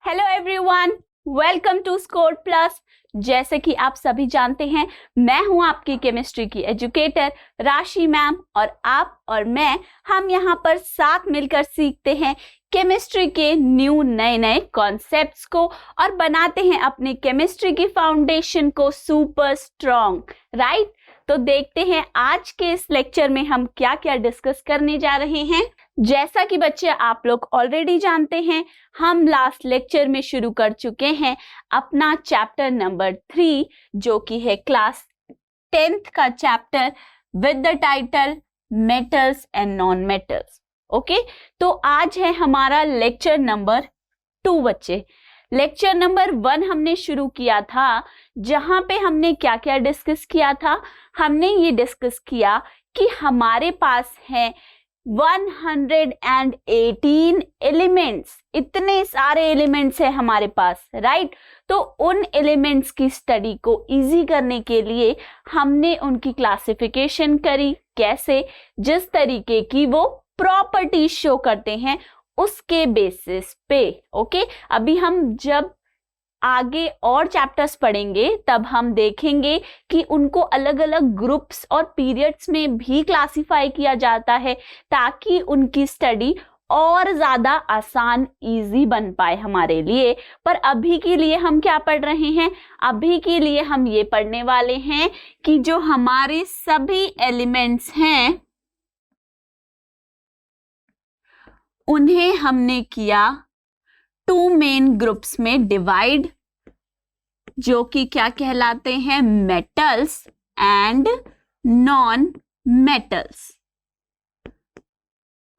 Hello everyone, welcome to Score Plus. जैसे कि आप सभी जानते हैं, मैं हूं आपकी केमिस्ट्री की एजुकेटर राशि मैम, और आप और मैं हम यहां पर साथ मिलकर सीखते हैं केमिस्ट्री के नए नए कॉन्सेप्ट्स को और बनाते हैं अपनी केमिस्ट्री की फाउंडेशन को सुपर स्ट्रॉन्ग, राइट। तो देखते हैं आज के इस लेक्चर में हम क्या क्या डिस्कस करने जा रहे हैं। जैसा कि बच्चे आप लोग ऑलरेडी जानते हैं, हम लास्ट लेक्चर में शुरू कर चुके हैं अपना चैप्टर नंबर 3, जो कि है क्लास 10th का chapter with the title metals and non metals. Okay, तो आज है हमारा लेक्चर नंबर 2 बच्चे। लेक्चर नंबर 1 हमने शुरू किया था, जहां पे हमने क्या क्या डिस्कस किया था। हमने ये डिस्कस किया कि हमारे पास है 118 एलिमेंट्स, इतने सारे एलिमेंट्स है हमारे पास, राइट। तो उन एलिमेंट्स की स्टडी को इजी करने के लिए हमने उनकी क्लासिफिकेशन करी। कैसे? जिस तरीके की वो प्रॉपर्टीज शो करते हैं उसके बेसिस पे। ओके, अभी हम जब आगे और चैप्टर्स पढ़ेंगे तब हम देखेंगे कि उनको अलग अलग ग्रुप्स और पीरियड्स में भी क्लासिफाई किया जाता है, ताकि उनकी स्टडी और ज्यादा आसान इजी बन पाए हमारे लिए। पर अभी के लिए हम क्या पढ़ रहे हैं? अभी के लिए हम ये पढ़ने वाले हैं कि जो हमारे सभी एलिमेंट्स हैं उन्हें हमने किया 2 मेन ग्रुप्स में डिवाइड, जो कि क्या कहलाते हैं? Metals and non metals,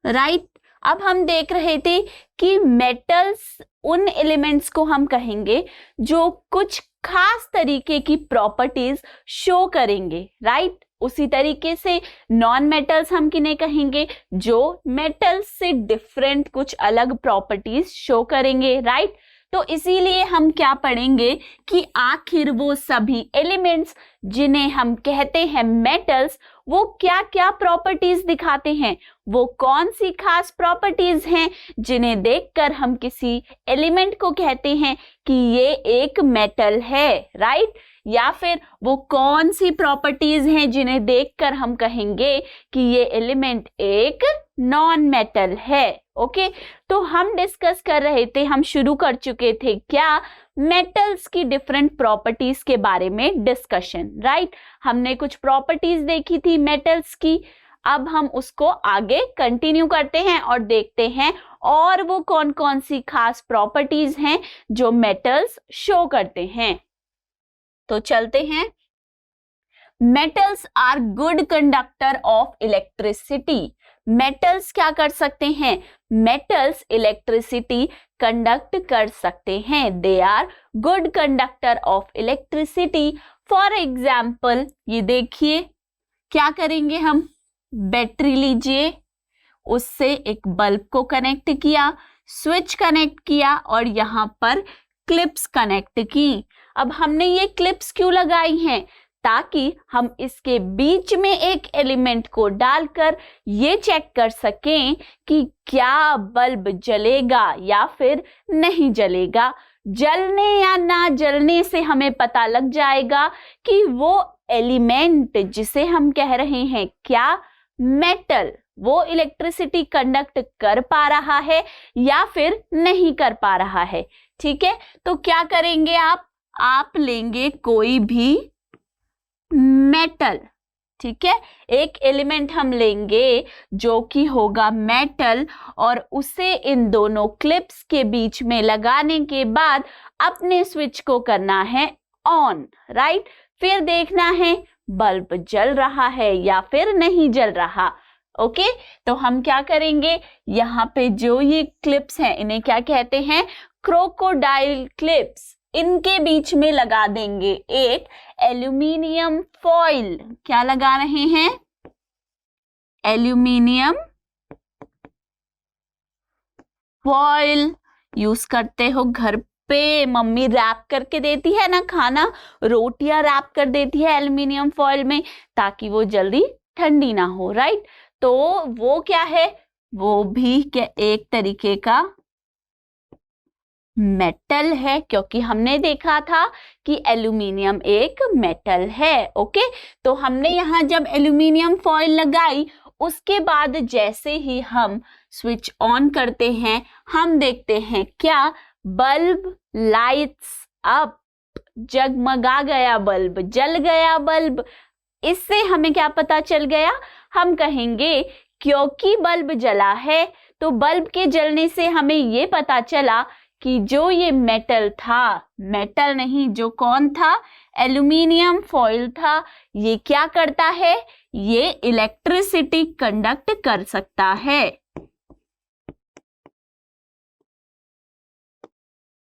right. अब हम देख रहे थे कि मेटल्स उन एलिमेंट्स को हम कहेंगे जो कुछ खास तरीके की प्रॉपर्टीज शो करेंगे, राइट। उसी तरीके से नॉन मेटल्स हम किन्हें कहेंगे? जो मेटल्स से डिफरेंट कुछ अलग प्रॉपर्टीज शो करेंगे, राइट। तो इसीलिए हम क्या पढ़ेंगे कि आखिर वो सभी एलिमेंट्स जिन्हें हम कहते हैं मेटल्स, वो क्या क्या प्रॉपर्टीज दिखाते हैं, वो कौन सी खास प्रॉपर्टीज हैं जिन्हें देखकर हम किसी एलिमेंट को कहते हैं कि ये एक मेटल है, राइट। या फिर वो कौन सी प्रॉपर्टीज हैं जिन्हें देखकर हम कहेंगे कि ये एलिमेंट एक नॉन मेटल है। ओके, तो हम डिस्कस कर रहे थे, हम शुरू कर चुके थे क्या? मेटल्स की डिफरेंट प्रॉपर्टीज के बारे में डिस्कशन, राइट। हमने कुछ प्रॉपर्टीज देखी थी मेटल्स की, अब हम उसको आगे कंटिन्यू करते हैं और देखते हैं और वो कौन कौन सी खास प्रॉपर्टीज हैं जो मेटल्स शो करते हैं। तो चलते हैं। Metals are good conductor of electricity. Metals क्या कर सकते हैं? मेटल्स इलेक्ट्रिसिटी कंडक्ट कर सकते हैं। They are good conductor of electricity. For example, ये देखिए, क्या करेंगे हम? बैटरी लीजिए, उससे एक बल्ब को कनेक्ट किया, स्विच कनेक्ट किया और यहां पर क्लिप्स कनेक्ट की। अब हमने ये क्लिप्स क्यों लगाई हैं? ताकि हम इसके बीच में एक एलिमेंट को डालकर ये चेक कर सकें कि क्या बल्ब जलेगा या फिर नहीं जलेगा। जलने या ना जलने से हमें पता लग जाएगा कि वो एलिमेंट जिसे हम कह रहे हैं क्या मेटल, वो इलेक्ट्रिसिटी कंडक्ट कर पा रहा है या फिर नहीं कर पा रहा है। ठीक है, तो क्या करेंगे आप लेंगे कोई भी मेटल, ठीक है, एक एलिमेंट हम लेंगे जो कि होगा मेटल, और उसे इन दोनों क्लिप्स के बीच में लगाने के बाद अपने स्विच को करना है ऑन, राइट। फिर देखना है बल्ब जल रहा है या फिर नहीं जल रहा। ओके, तो हम क्या करेंगे? यहाँ पे जो ये क्लिप्स हैं इन्हें क्या कहते हैं? Crocodile clips. इनके बीच में लगा देंगे एक एल्यूमिनियम फॉइल। क्या लगा रहे हैं? Aluminium foil. यूज करते हो घर पे, मम्मी रैप करके देती है ना खाना, रोटियां रैप कर देती है एल्यूमिनियम फॉइल में ताकि वो जल्दी ठंडी ना हो, राइट। तो वो क्या है? वो भी क्या एक तरीके का मेटल है, क्योंकि हमने देखा था कि एल्यूमिनियम एक मेटल है। ओके, तो हमने यहाँ जब एल्यूमिनियम फॉइल लगाई, उसके बाद जैसे ही हम स्विच ऑन करते हैं, हम देखते हैं क्या, बल्ब लाइट्स अप, जगमगा गया बल्ब, जल गया बल्ब। इससे हमें क्या पता चल गया, हम कहेंगे क्योंकि बल्ब जला है, तो बल्ब के जलने से हमें ये पता चला कि जो ये मेटल था, मेटल नहीं, जो कौन था, एल्यूमिनियम फॉइल था, ये क्या करता है, ये इलेक्ट्रिसिटी कंडक्ट कर सकता है।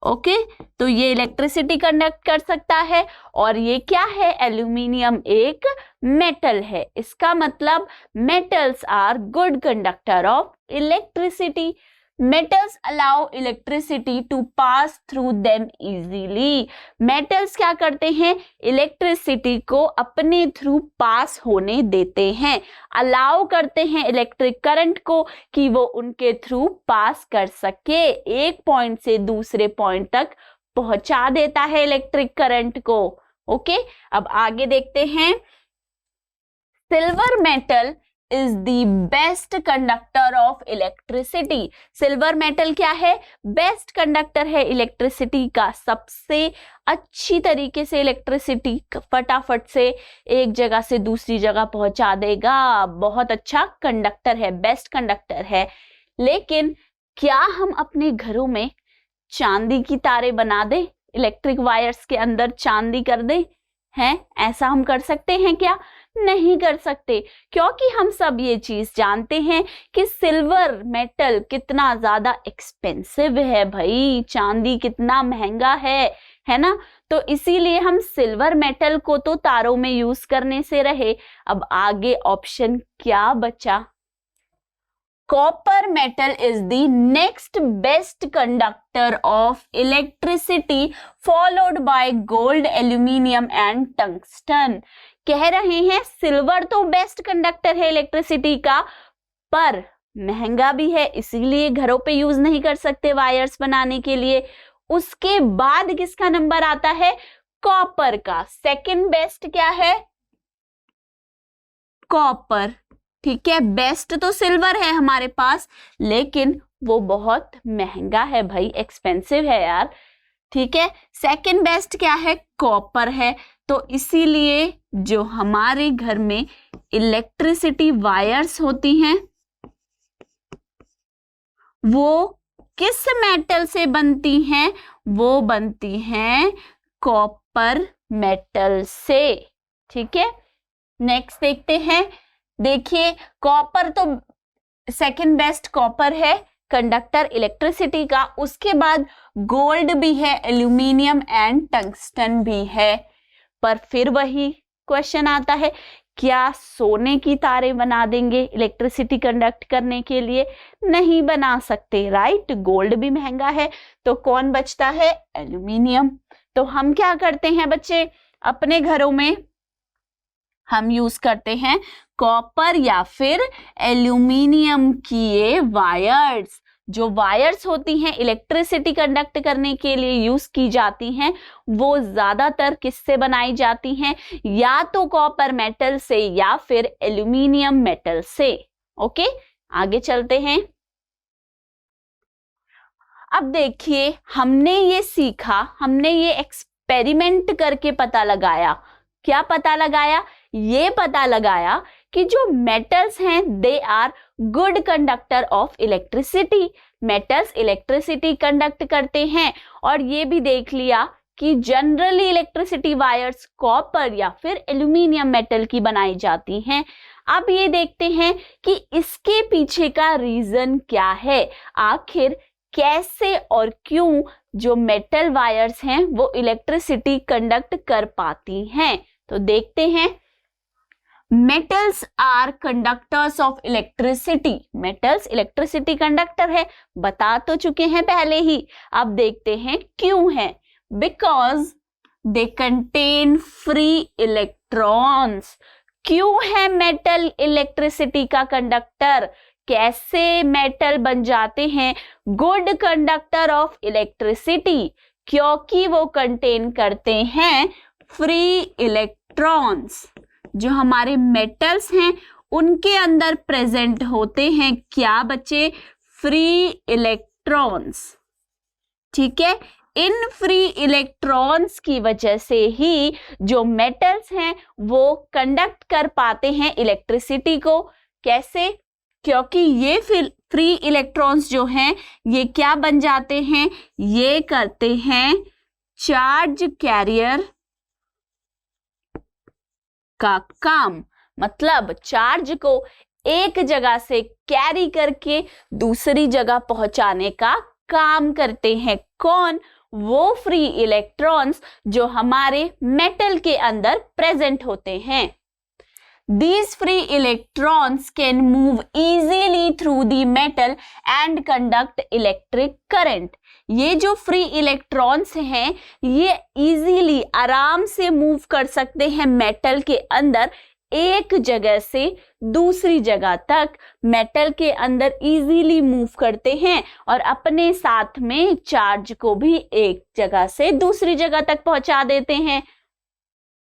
ओके, तो ये इलेक्ट्रिसिटी कंडक्ट कर सकता है, और ये क्या है, एल्यूमिनियम एक मेटल है। इसका मतलब metals are good conductor of electricity. Metals allow electricity to pass through them easily. Metals क्या करते हैं, इलेक्ट्रिसिटी को अपने थ्रू पास होने देते हैं, अलाउ करते हैं इलेक्ट्रिक करंट को कि वो उनके थ्रू पास कर सके, एक पॉइंट से दूसरे पॉइंट तक पहुंचा देता है इलेक्ट्रिक करंट को। ओके, अब आगे देखते हैं। Silver metal is the best conductor of electricity. Silver metal क्या है, बेस्ट कंडक्टर है इलेक्ट्रिसिटी का, सबसे अच्छी तरीके से इलेक्ट्रिसिटी फटाफट से एक जगह से दूसरी जगह पहुंचा देगा, बहुत अच्छा कंडक्टर है, बेस्ट कंडक्टर है। लेकिन क्या हम अपने घरों में चांदी की तारे बना दे, इलेक्ट्रिक वायर्स के अंदर चांदी कर दे, हैं? ऐसा हम कर सकते हैं क्या? नहीं कर सकते, क्योंकि हम सब ये चीज जानते हैं कि सिल्वर मेटल कितना ज्यादा एक्सपेंसिव है भाई, चांदी कितना महंगा है ना। तो इसीलिए हम सिल्वर मेटल को तो तारों में यूज करने से रहे। अब आगे ऑप्शन क्या बचा, copper metal is the next best conductor of electricity followed by gold, aluminium and tungsten. कह रहे हैं सिल्वर तो बेस्ट कंडक्टर है इलेक्ट्रिसिटी का, पर महंगा भी है, इसीलिए घरों पे यूज नहीं कर सकते वायर्स बनाने के लिए। उसके बाद किसका नंबर आता है, कॉपर का। सेकंड बेस्ट क्या है, कॉपर। ठीक है, बेस्ट तो सिल्वर है हमारे पास, लेकिन वो बहुत महंगा है भाई, एक्सपेंसिव है यार। ठीक है, सेकंड बेस्ट क्या है, कॉपर है। तो इसीलिए जो हमारे घर में इलेक्ट्रिसिटी वायर्स होती हैं वो किस मेटल से बनती हैं, वो बनती हैं कॉपर मेटल से। ठीक है, नेक्स्ट देखते हैं। देखिए, कॉपर तो सेकंड बेस्ट कॉपर है कंडक्टर इलेक्ट्रिसिटी का, उसके बाद गोल्ड भी है, एल्यूमिनियम एंड टंगस्टन भी है। पर फिर वही क्वेश्चन आता है, क्या सोने की तारे बना देंगे इलेक्ट्रिसिटी कंडक्ट करने के लिए? नहीं बना सकते, राइट। गोल्ड भी महंगा है, तो कौन बचता है, एल्यूमिनियम। तो हम क्या करते हैं बच्चे, अपने घरों में हम यूज करते हैं कॉपर या फिर एल्यूमिनियम की ये वायर्स। जो वायर्स होती हैं इलेक्ट्रिसिटी कंडक्ट करने के लिए यूज की जाती हैं, वो ज्यादातर किससे बनाई जाती हैं, या तो कॉपर मेटल से या फिर एल्यूमिनियम मेटल से। ओके, आगे चलते हैं। अब देखिए, हमने ये सीखा, हमने ये एक्सपेरिमेंट करके पता लगाया। क्या पता लगाया? ये पता लगाया कि जो मेटल्स हैं they are good conductor of electricity. Metals electricity conduct करते हैं। और ये भी देख लिया कि जनरली इलेक्ट्रिसिटी वायर्स कॉपर या फिर एल्यूमिनियम मेटल की बनाई जाती हैं। अब ये देखते हैं कि इसके पीछे का रीजन क्या है, आखिर कैसे और क्यों जो मेटल वायर्स हैं वो इलेक्ट्रिसिटी कंडक्ट कर पाती हैं। तो देखते हैं। Metals are conductors of electricity. Metals electricity conductor है, बता तो चुके हैं पहले ही। अब देखते हैं क्यों है। Because they contain free electrons. क्यों है मेटल इलेक्ट्रिसिटी का कंडक्टर? कैसे मेटल बन जाते हैं गुड कंडक्टर ऑफ इलेक्ट्रिसिटी? क्योंकि वो कंटेन करते हैं फ्री इलेक्ट्रॉन्स। जो हमारे मेटल्स हैं उनके अंदर प्रेजेंट होते हैं क्या बच्चे? Free electrons. ठीक है, इन फ्री इलेक्ट्रॉन्स की वजह से ही जो मेटल्स हैं वो कंडक्ट कर पाते हैं इलेक्ट्रिसिटी को। कैसे? क्योंकि ये फ्री इलेक्ट्रॉन्स जो हैं ये क्या बन जाते हैं? ये करते हैं चार्ज कैरियर का काम। मतलब चार्ज को एक जगह से कैरी करके दूसरी जगह पहुंचाने का काम करते हैं। कौन? वो फ्री इलेक्ट्रॉन्स जो हमारे मेटल के अंदर प्रेजेंट होते हैं। These free electrons can move easily through the metal and conduct electric current. ये जो फ्री इलेक्ट्रॉन्स हैं ये इजीली आराम से मूव कर सकते हैं मेटल के अंदर, एक जगह से दूसरी जगह तक मेटल के अंदर इजीली मूव करते हैं और अपने साथ में चार्ज को भी एक जगह से दूसरी जगह तक पहुंचा देते हैं।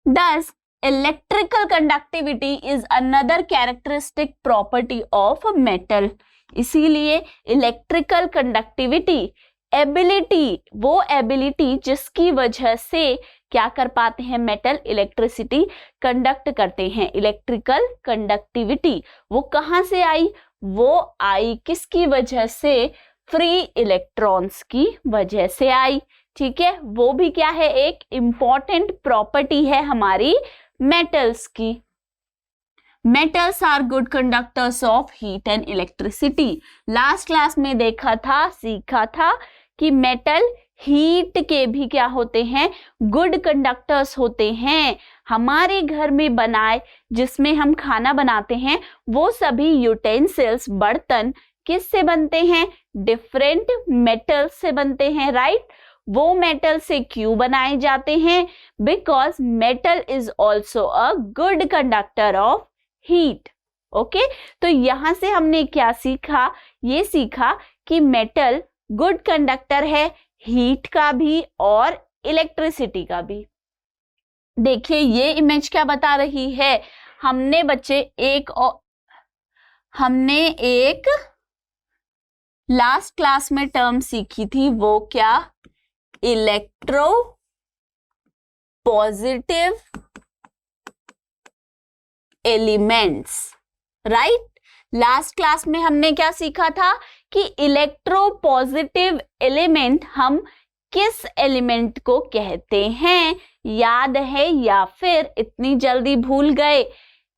Thus, electrical conductivity is another characteristic property of a metal. इसीलिए इलेक्ट्रिकल कंडक्टिविटी एबिलिटी, वो एबिलिटी जिसकी वजह से क्या कर पाते हैं मेटल? इलेक्ट्रिसिटी कंडक्ट करते हैं। इलेक्ट्रिकल कंडक्टिविटी वो कहाँ से आई? वो आई किसकी वजह से? फ्री इलेक्ट्रॉन्स की वजह से आई। ठीक है, वो भी क्या है? एक इंपॉर्टेंट प्रॉपर्टी है हमारी मेटल्स की। Metals are good conductors of heat and electricity. Last class में देखा था, सीखा था कि मेटल हीट के भी क्या होते हैं? गुड कंडक्टर्स होते हैं। हमारे घर में बनाए जिसमें हम खाना बनाते हैं वो सभी यूटेंसिल्स, बर्तन किससे बनते हैं? डिफरेंट मेटल्स से बनते हैं, राइट? वो मेटल से क्यों बनाए जाते हैं? Because metal is also a good conductor of heat. Okay, तो यहां से हमने क्या सीखा? ये सीखा कि मेटल गुड कंडक्टर है हीट का भी और इलेक्ट्रिसिटी का भी। देखिए ये इमेज क्या बता रही है? हमने बच्चे एक लास्ट क्लास में टर्म सीखी थी, वो क्या? Electro positive elements, right? Last class में हमने क्या सीखा था कि इलेक्ट्रो पॉजिटिव एलिमेंट हम किस एलिमेंट को कहते हैं? याद है या फिर इतनी जल्दी भूल गए?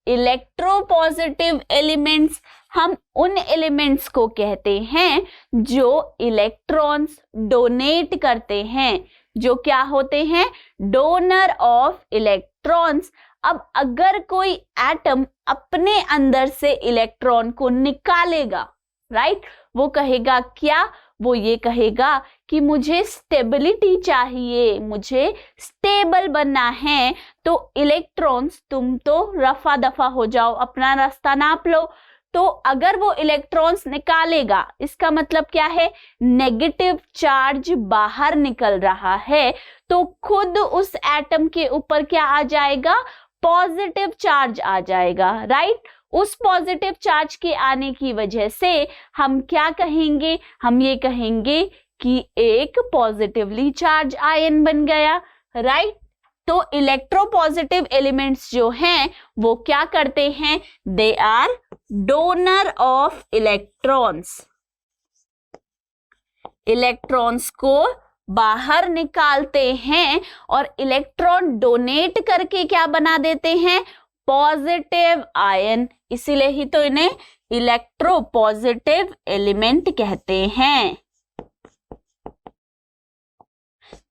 इलेक्ट्रो पॉजिटिव एलिमेंट्स हम उन एलिमेंट्स को कहते हैं जो इलेक्ट्रॉन्स डोनेट करते हैं, जो क्या होते हैं? Donor of electrons. अब अगर कोई एटम अपने अंदर से इलेक्ट्रॉन को निकालेगा, राइट, वो कहेगा क्या? वो ये कहेगा कि मुझे स्टेबिलिटी चाहिए, मुझे स्टेबल बनना है, तो इलेक्ट्रॉन्स तुम तो रफा दफा हो जाओ, अपना रास्ता नाप लो। तो अगर वो इलेक्ट्रॉन्स निकालेगा इसका मतलब क्या है? नेगेटिव चार्ज बाहर निकल रहा है, तो खुद उस एटम के ऊपर क्या आ जाएगा? पॉजिटिव चार्ज आ जाएगा, राइट? उस पॉजिटिव चार्ज के आने की वजह से हम क्या कहेंगे? हम ये कहेंगे कि एक पॉजिटिवली चार्ज आयन बन गया, राइट? तो इलेक्ट्रोपॉजिटिव एलिमेंट्स जो हैं वो क्या करते हैं? They are donor of electrons. Electrons को बाहर निकालते हैं और इलेक्ट्रॉन डोनेट करके क्या बना देते हैं? Positive ion. इसीलिए ही तो इन्हें इलेक्ट्रोपॉजिटिव एलिमेंट कहते हैं।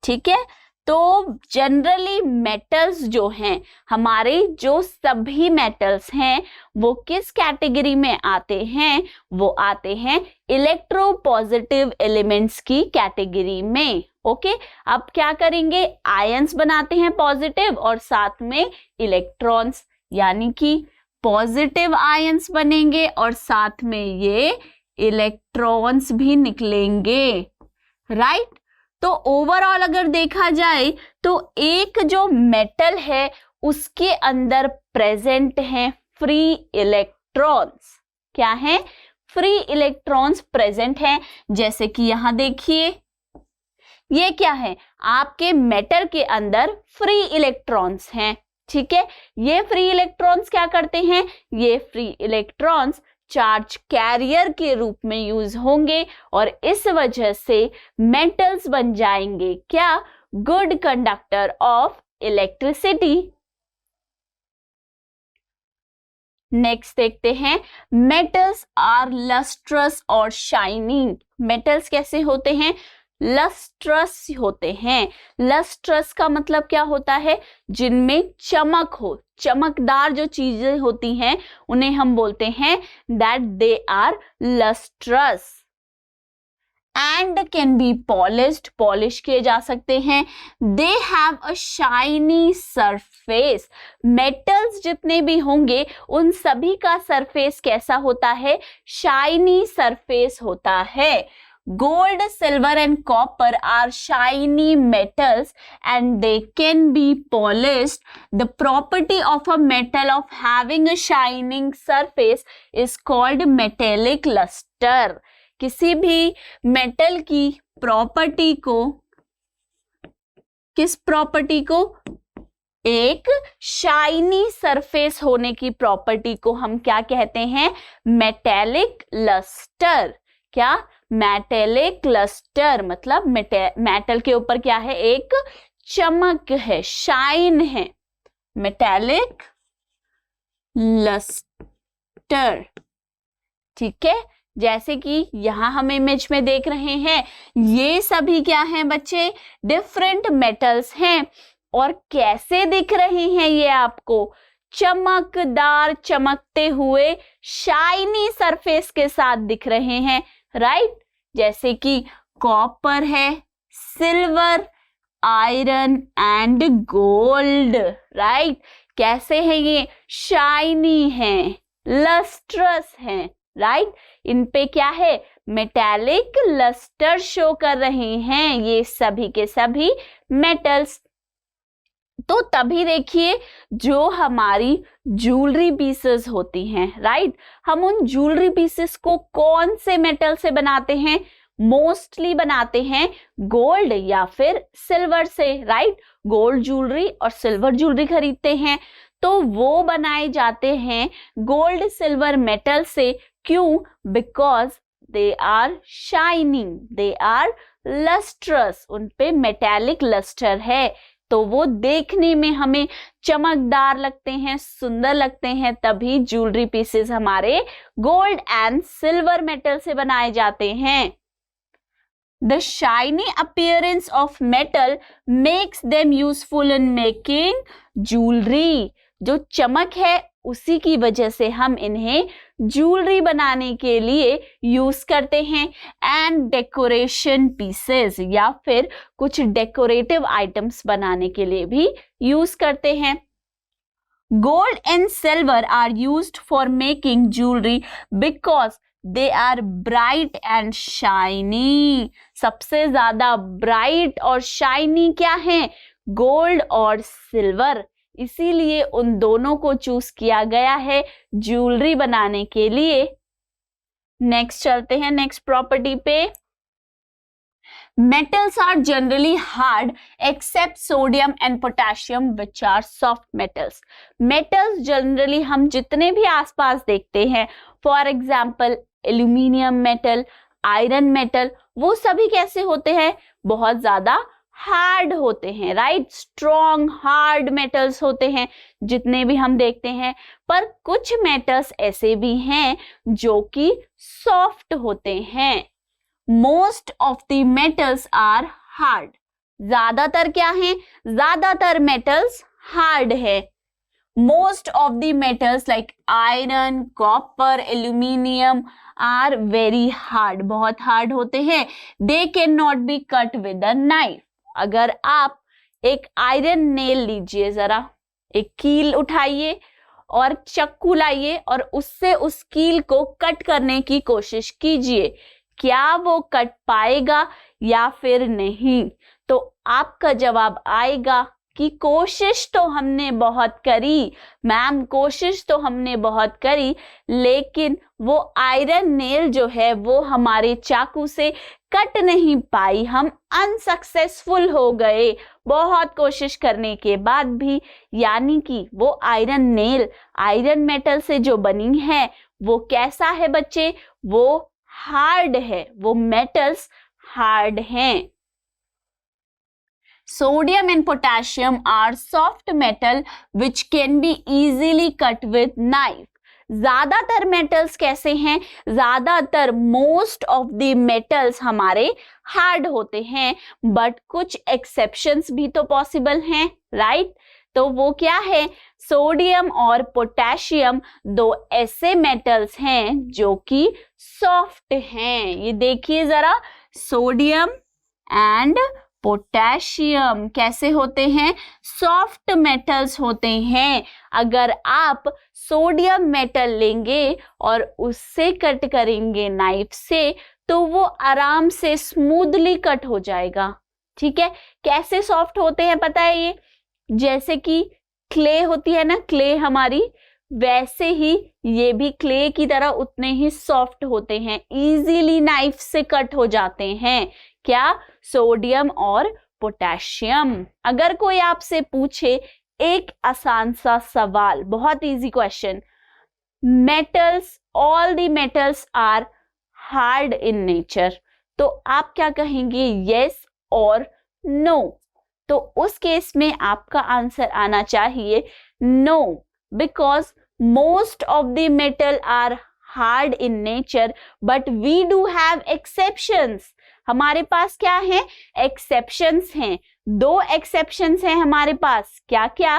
ठीक है, तो जनरली मेटल्स जो हैं, हमारे जो सभी मेटल्स हैं वो किस कैटेगरी में आते हैं? वो आते हैं इलेक्ट्रोपॉजिटिव एलिमेंट्स की कैटेगरी में। ओके, अब क्या करेंगे? आयंस बनाते हैं पॉजिटिव और साथ में इलेक्ट्रॉन्स, यानी कि पॉजिटिव आयंस बनेंगे और साथ में ये इलेक्ट्रॉन्स भी निकलेंगे, राइट। तो ओवरऑल अगर देखा जाए तो एक जो मेटल है उसके अंदर प्रेजेंट हैं फ्री इलेक्ट्रॉन्स। क्या है? फ्री इलेक्ट्रॉन्स प्रेजेंट हैं। जैसे कि यहां देखिए, ये क्या है? आपके मेटल के अंदर फ्री इलेक्ट्रॉन्स हैं, ठीक है। ये फ्री इलेक्ट्रॉन्स क्या करते हैं? ये फ्री इलेक्ट्रॉन्स चार्ज कैरियर के रूप में यूज होंगे और इस वजह से मेटल्स बन जाएंगे क्या? Good conductor of electricity. Next देखते हैं, मेटल्स आर लस्ट्रस और शाइनिंग। मेटल्स कैसे होते हैं? लस्ट्रस होते हैं। लस्ट्रस का मतलब क्या होता है? जिनमें चमक हो, चमकदार जो चीजें होती हैं उन्हें हम बोलते हैं that they are lustrous and can be polished, polish किए जा सकते हैं। They have a shiny surface. Metals जितने भी होंगे उन सभी का सरफेस कैसा होता है? शाइनी सरफेस होता है। Gold, silver and copper are shiny metals and they can be polished. The property of a metal of having a shining surface is called metallic luster. किसी भी मेटल की प्रॉपर्टी को, किस प्रॉपर्टी को? एक shiny surface होने की property को हम क्या कहते हैं? Metallic lustre. क्या? मेटेलिक लस्टर मतलब मेटल के ऊपर क्या है? एक चमक है, शाइन है, मेटेलिक लस्टर, ठीक है। जैसे कि यहां हम इमेज में देख रहे हैं, ये सभी क्या हैं बच्चे? डिफरेंट मेटल्स हैं। और कैसे दिख रहे हैं ये आपको? चमकदार, चमकते हुए शाइनी सरफेस के साथ दिख रहे हैं, राइट। जैसे कि कॉपर है, silver, iron and gold, right. कैसे हैं ये? शाइनी हैं, लस्ट्रस हैं, राइट। इन पे क्या है? मेटालिक लस्टर शो कर रहे हैं ये सभी के सभी मेटल्स। तो तभी देखिए जो हमारी ज्वेलरी पीसेस होती हैं, राइट, हम उन ज्वेलरी पीसेस को कौन से मेटल से बनाते हैं? मोस्टली बनाते हैं गोल्ड या फिर सिल्वर से, राइट। गोल्ड ज्वेलरी और सिल्वर ज्वेलरी खरीदते हैं तो वो बनाए जाते हैं गोल्ड सिल्वर मेटल से। क्यों? Because they are shining, they are lustrous, उन पे मेटालिक लस्टर है तो वो देखने में हमें चमकदार लगते हैं, सुंदर लगते हैं। तभी ज्वेलरी पीसेस हमारे गोल्ड एंड सिल्वर मेटल से बनाए जाते हैं। The shiny appearance of metal makes them useful in making jewelry. जो चमक है उसी की वजह से हम इन्हें ज्वेलरी बनाने के लिए यूज करते हैं। एंड डेकोरेशन पीसेस या फिर कुछ डेकोरेटिव आइटम्स बनाने के लिए भी यूज करते हैं। Gold and silver are used for making jewellery because they are bright and shiny. सबसे ज्यादा ब्राइट और शाइनी क्या है? गोल्ड और सिल्वर। इसीलिए उन दोनों को चूज किया गया है ज्वेलरी बनाने के लिए। नेक्स्ट चलते हैं नेक्स्ट प्रॉपर्टी पे। Metals are generally hard except sodium and potassium which are soft metals. Metals generally हम जितने भी आसपास देखते हैं, for example aluminium metal, iron metal, वो सभी कैसे होते हैं? बहुत ज्यादा हार्ड होते हैं, राइट। स्ट्रॉन्ग हार्ड मेटल्स होते हैं जितने भी हम देखते हैं। पर कुछ मेटल्स ऐसे भी हैं जो कि सॉफ्ट होते हैं। Most of the metals are hard. ज्यादातर क्या है? ज्यादातर मेटल्स हार्ड है। Most of the metals like iron, copper, aluminium are very hard, बहुत हार्ड होते हैं। They can not be cut with a knife. अगर आप एक आयरन नेल लीजिए, जरा एक कील उठाइए और चाकू लाइए और उससे उस कील को कट करने की कोशिश कीजिए, क्या वो कट पाएगा या फिर नहीं? तो आपका जवाब आएगा कि कोशिश तो हमने बहुत करी मैम, कोशिश तो हमने बहुत करी, लेकिन वो आयरन नेल जो है वो हमारे चाकू से कट नहीं पाई, हम अनसक्सेसफुल हो गए बहुत कोशिश करने के बाद भी। यानी कि वो आयरन नेल आयरन मेटल से जो बनी है वो कैसा है बच्चे? वो हार्ड है, वो मेटल्स हार्ड हैं। Sodium and potassium are soft metal which can be easily cut with knife. ज्यादातर मेटल्स कैसे हैं? ज्यादातर मोस्ट ऑफ द मेटल्स हमारे हार्ड होते हैं, बट कुछ एक्सेप्शंस भी तो पॉसिबल हैं, राइट? तो वो क्या है? सोडियम और पोटेशियम दो ऐसे मेटल्स हैं जो कि सॉफ्ट हैं। ये देखिए जरा, सोडियम एंड पोटेशियम कैसे होते हैं? सॉफ्ट मेटल्स होते हैं। अगर आप सोडियम मेटल लेंगे और उससे कट करेंगे नाइफ से तो वो आराम से स्मूथली कट हो जाएगा, ठीक है? कैसे सॉफ्ट होते हैं पता है? ये जैसे कि क्ले होती है ना, क्ले हमारी, वैसे ही ये भी क्ले की तरह उतने ही सॉफ्ट होते हैं, इजीली नाइफ से कट हो जाते हैं। क्या? सोडियम और पोटेशियम। अगर कोई आपसे पूछे एक आसान सा सवाल, बहुत easy question, metals, all the metals are hard in nature, तो आप क्या कहेंगे? यस और नो? तो उस केस में आपका आंसर आना चाहिए no, because most of the metal are hard in nature but we do have exceptions. हमारे पास क्या है? एक्सेप्शंस हैं। दो एक्सेप्शंस हैं हमारे पास, क्या क्या?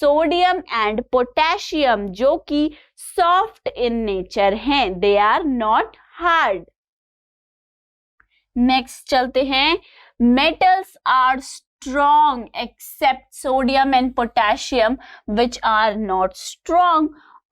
सोडियम एंड पोटेशियम, जो कि सॉफ्ट इन नेचर हैं, they are not hard. Next चलते हैं, metals are strong except sodium and potassium which are not strong.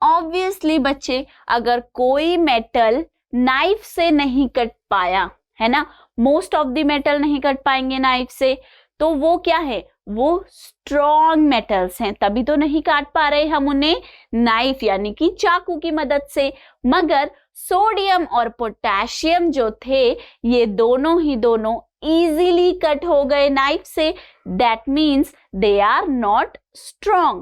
Obviously बच्चे, अगर कोई मेटल नाइफ से नहीं कट पाया है ना, मोस्ट ऑफ द मेटल नहीं कट पाएंगे नाइफ से, तो वो क्या है? वो स्ट्रॉन्ग मेटल्स हैं, तभी तो नहीं काट पा रहे हम उन्हें नाइफ यानी कि चाकू की मदद से। मगर सोडियम और पोटेशियम जो थे, ये दोनों ही दोनों easily कट हो गए नाइफ से, that means they are not strong.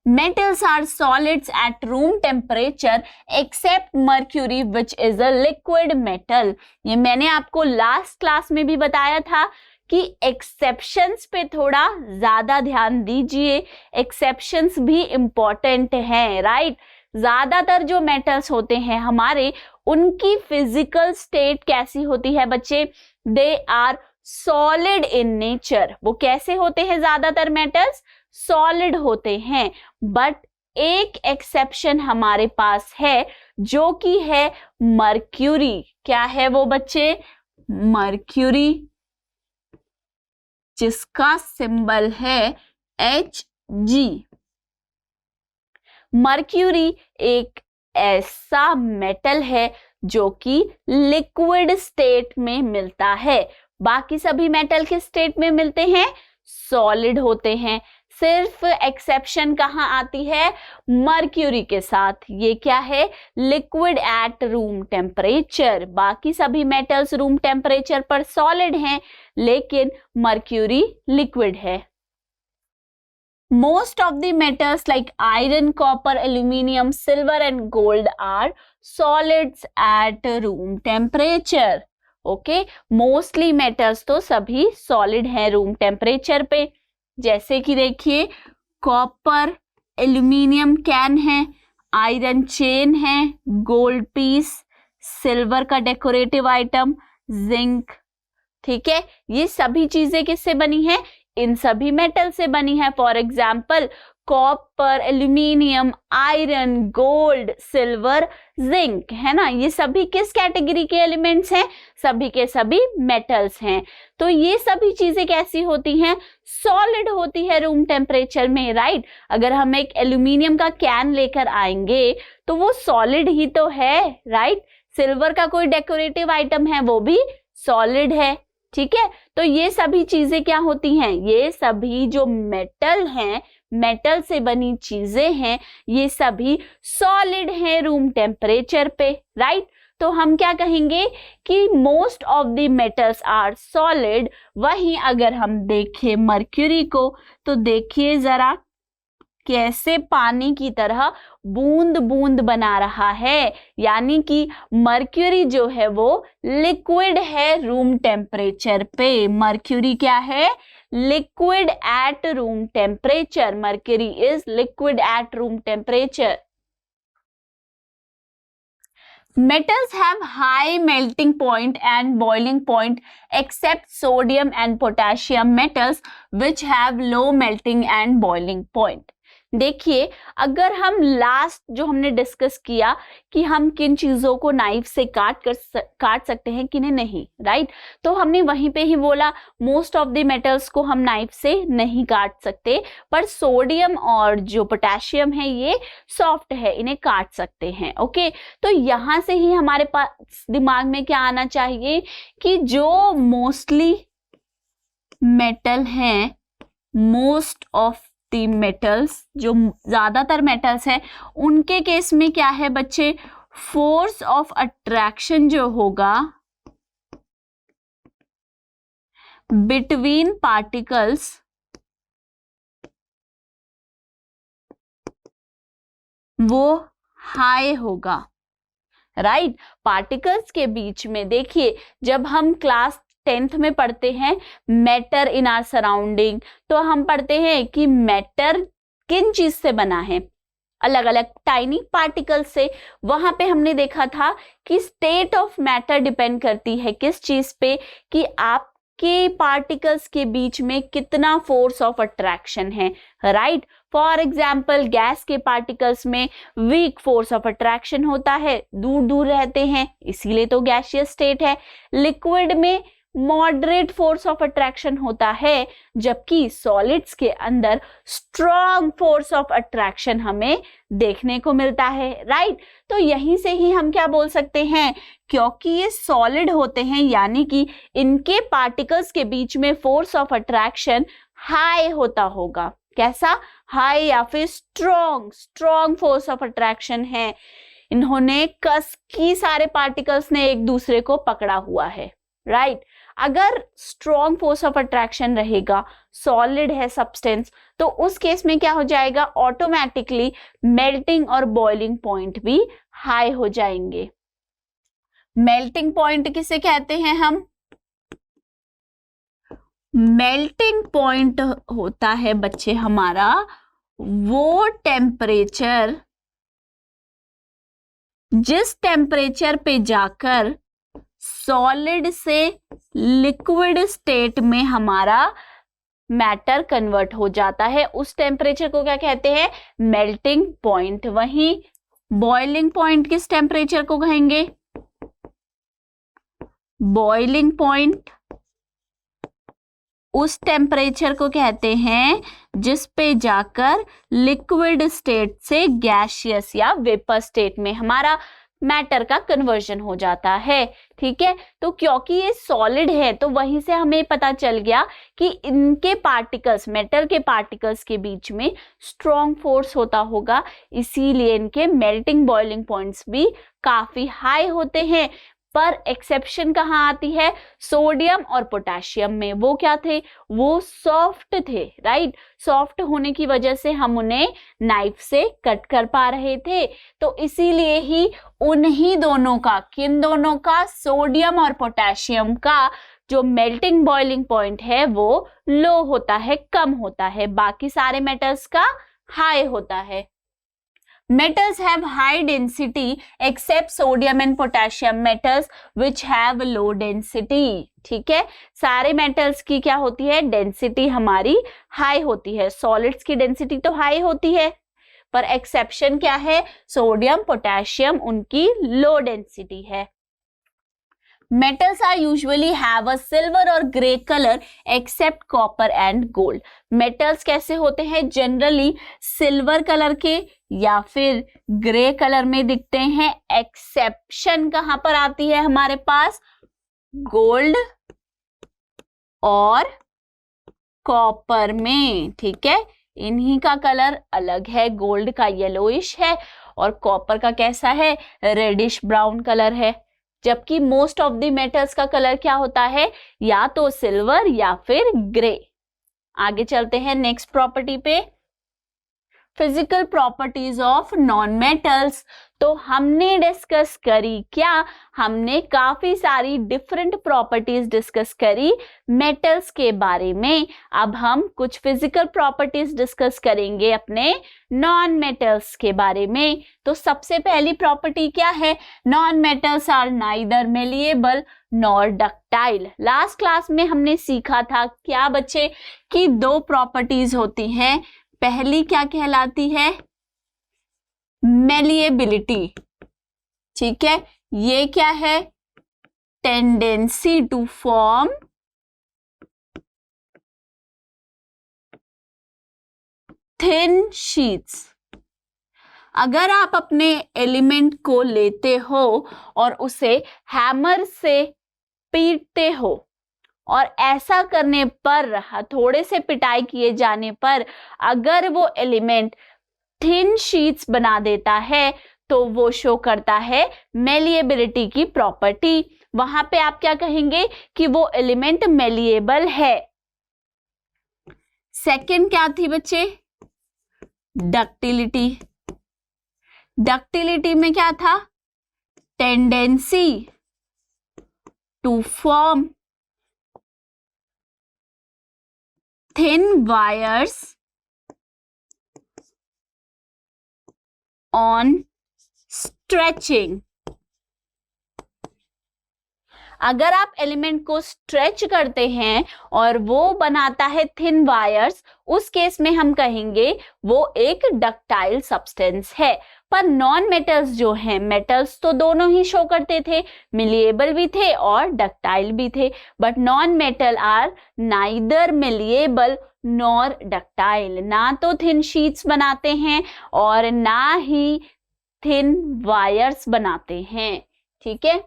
Metals are solids at room temperature except mercury which is a liquid metal. ये मैंने आपको लास्ट क्लास में भी बताया था कि एक्सेप्शंस पे थोड़ा ज्यादा ध्यान दीजिए, एक्सेप्शंस भी इंपॉर्टेंट हैं, राइट? ज्यादातर जो मेटल्स होते हैं हमारे, उनकी फिजिकल स्टेट कैसी होती है बच्चे? They are solid in nature. वो कैसे होते हैं? ज्यादातर मेटल्स सॉलिड होते हैं, बट एक एक्सेप्शन हमारे पास है जो कि है मर्क्यूरी। क्या है वो बच्चे? मर्क्यूरी, जिसका सिंबल है Hg। मर्क्यूरी एक ऐसा मेटल है जो कि लिक्विड स्टेट में मिलता है। बाकी सभी मेटल किस स्टेट में मिलते हैं? सॉलिड होते हैं। सिर्फ एक्सेप्शन कहाँ आती है? मर्क्यूरी के साथ। ये क्या है? Liquid at room temperature. बाकी सभी मेटल्स रूम टेम्परेचर पर सॉलिड हैं, लेकिन मर्क्यूरी लिक्विड है। Most of the metals like iron, copper, aluminium, silver and gold are solids at room temperature. Okay, mostly metals तो सभी solid हैं room temperature पे। जैसे कि देखिए, copper, aluminium can है, iron chain है, gold piece, silver का decorative item, zinc, ठीक है? ये सभी चीजें किससे बनी है? इन सभी मेटल से बनी है। For example, copper, aluminium, iron, gold, silver, zinc, है ना, ये सभी किस कैटेगरी के एलिमेंट्स हैं? सभी के सभी मेटल्स हैं। तो ये सभी चीजें कैसी होती हैं? सॉलिड होती है रूम टेम्परेचर में, राइट। अगर हम एक एल्यूमिनियम का कैन लेकर आएंगे तो वो सॉलिड ही तो है, राइट। सिल्वर का कोई डेकोरेटिव आइटम है, वो भी सॉलिड है, ठीक है। तो ये सभी चीजें क्या होती हैं? ये सभी जो मेटल हैं, मेटल से बनी चीजें हैं, ये सभी सॉलिड हैं रूम टेम्परेचर पे, राइट। तो हम क्या कहेंगे कि most of the metals are solid. वहीं अगर हम देखें मर्क्यूरी को, तो देखिए जरा कैसे पानी की तरह बूंद बूंद बना रहा है, यानी कि मर्क्यूरी जो है वो लिक्विड है रूम टेम्परेचर पे। मर्क्यूरी क्या है? Liquid at room temperature. Mercury is liquid at room temperature. Metals have high melting point and boiling point except sodium and potassium metals which have low melting and boiling point. देखिए, अगर हम last जो हमने discuss किया कि हम किन चीजों को नाइफ से काट सकते हैं किन्हें नहीं, राइट। तो हमने वहीं पे ही बोला मोस्ट ऑफ द मेटल्स को हम नाइफ से नहीं काट सकते, पर सोडियम और जो पोटेशियम है ये सॉफ्ट है, इन्हें काट सकते हैं। ओके, तो यहां से ही हमारे पास दिमाग में क्या आना चाहिए कि जो मोस्टली मेटल हैं, मोस्ट ऑफ मेटल्स, जो ज्यादातर मेटल्स हैं, उनके केस में क्या है बच्चे? फोर्स ऑफ अट्रैक्शन जो होगा बिटवीन पार्टिकल्स वो हाई होगा, राइट। पार्टिकल्स के बीच में देखिए, जब हम क्लास 10th में पढ़ते हैं मैटर इन आवर सराउंडिंग, तो हम पढ़ते हैं कि मैटर किन चीज से बना है? अलग अलग टाइनी पार्टिकल से। वहां पे हमने देखा था कि स्टेट ऑफ मैटर डिपेंड करती है किस चीज पे? कि आपके पार्टिकल्स के बीच में कितना फोर्स ऑफ अट्रैक्शन है, राइट। फॉर एग्जाम्पल, गैस के पार्टिकल्स में वीक फोर्स ऑफ अट्रैक्शन होता है, दूर दूर रहते हैं, इसीलिए तो गैसियस स्टेट है। लिक्विड में मॉडरेट फोर्स ऑफ अट्रैक्शन होता है, जबकि सॉलिड्स के अंदर स्ट्रॉन्ग फोर्स ऑफ अट्रैक्शन हमें देखने को मिलता है, राइट। तो यहीं से ही हम क्या बोल सकते हैं? क्योंकि ये सॉलिड होते हैं, यानी कि इनके पार्टिकल्स के बीच में फोर्स ऑफ अट्रैक्शन हाई होता होगा। कैसा? हाई या फिर स्ट्रॉन्ग फोर्स ऑफ अट्रैक्शन है। इन्होंने कस की सारे पार्टिकल्स ने एक दूसरे को पकड़ा हुआ है, राइट। अगर स्ट्रॉन्ग फोर्स ऑफ अट्रैक्शन रहेगा, सॉलिड है सब्सटेंस, तो उस केस में क्या हो जाएगा? ऑटोमेटिकली मेल्टिंग और बॉइलिंग पॉइंट भी हाई हो जाएंगे। मेल्टिंग पॉइंट किसे कहते हैं हम? मेल्टिंग पॉइंट होता है बच्चे हमारा वो टेम्परेचर जिस टेम्परेचर पे जाकर सॉलिड से लिक्विड स्टेट में हमारा मैटर कन्वर्ट हो जाता है, उस टेम्परेचर को क्या कहते हैं? Melting point. वहीं बॉइलिंग पॉइंट किस टेम्परेचर को कहेंगे? बॉइलिंग पॉइंट उस टेम्परेचर को कहते हैं जिस पे जाकर लिक्विड स्टेट से गैसियस या वेपर स्टेट में हमारा मैटर का कन्वर्जन हो जाता है, ठीक है। तो क्योंकि ये सॉलिड है, तो वहीं से हमें पता चल गया कि इनके पार्टिकल्स, मेटल के पार्टिकल्स के बीच में स्ट्रॉन्ग फोर्स होता होगा, इसीलिए इनके मेल्टिंग बॉइलिंग पॉइंट्स भी काफी हाई होते हैं। पर एक्सेप्शन कहाँ आती है? सोडियम और पोटेशियम में। वो क्या थे? वो सॉफ्ट थे, राइट। सॉफ्ट होने की वजह से हम उन्हें नाइफ से कट कर पा रहे थे, तो इसीलिए ही उन्हीं दोनों का, किन दोनों का? सोडियम और पोटेशियम का जो मेल्टिंग बॉइलिंग पॉइंट है वो लो होता है, कम होता है। बाकी सारे मेटल्स का हाई होता है। Metals have high density except sodium and potassium metals which have low density. ठीक है, सारे मेटल्स की क्या होती है, डेंसिटी हमारी हाई होती है. सॉलिड्स की डेंसिटी तो हाई होती है, पर एक्सेप्शन क्या है, सोडियम पोटेशियम उनकी लो डेंसिटी है. Metals are usually have a silver or grey color except copper and gold. Metals कैसे होते हैं, जनरली सिल्वर कलर के या फिर ग्रे कलर में दिखते हैं. एक्सेप्शन कहां पर आती है हमारे पास, गोल्ड और कॉपर में. ठीक है, इन्हीं का कलर अलग है, गोल्ड का येलोइश है और कॉपर का कैसा है, रेडिश ब्राउन कलर है. जबकि मोस्ट ऑफ द मेटल्स का कलर क्या होता है, या तो सिल्वर या फिर ग्रे. आगे चलते हैं नेक्स्ट प्रॉपर्टी पे, physical properties of non metals. तो हमने डिस्कस करी क्या, हमने काफी सारी डिफरेंट प्रॉपर्टीज डिस्कस करी मेटल्स के बारे में. अब हम कुछ फिजिकल प्रॉपर्टीज डिस्कस करेंगे अपने नॉन मेटल्स के बारे में. तो सबसे पहली प्रॉपर्टी क्या है, non metals are neither malleable nor ductile. Last class में हमने सीखा था क्या बच्चे, कि दो प्रॉपर्टीज होती हैं. पहली क्या कहलाती है, मेलिएबिलिटी. ठीक है, ये क्या है, tendency to form thin sheets. अगर आप अपने एलिमेंट को लेते हो और उसे हैमर से पीटते हो, और ऐसा करने पर, हथौड़े से पिटाई किए जाने पर अगर वो एलिमेंट थिन शीट्स बना देता है, तो वो शो करता है मेलिएबिलिटी की प्रॉपर्टी. वहां पे आप क्या कहेंगे कि वो एलिमेंट मेलिएबल है. सेकंड क्या थी बच्चे, डक्टिलिटी. डक्टिलिटी में क्या था, tendency to form thin wires on stretching. अगर आप एलिमेंट को स्ट्रेच करते हैं और वो बनाता है थिन वायर्स, उस केस में हम कहेंगे वो एक डक्टाइल सब्सटेंस है. पर नॉन मेटल्स जो हैं, मेटल्स तो दोनों ही शो करते थे, मिलिएबल भी थे और डक्टाइल भी थे. But non metal are neither malleable nor ductile. ना तो थिन शीट्स बनाते हैं और ना ही थिन वायर्स बनाते हैं. ठीक है,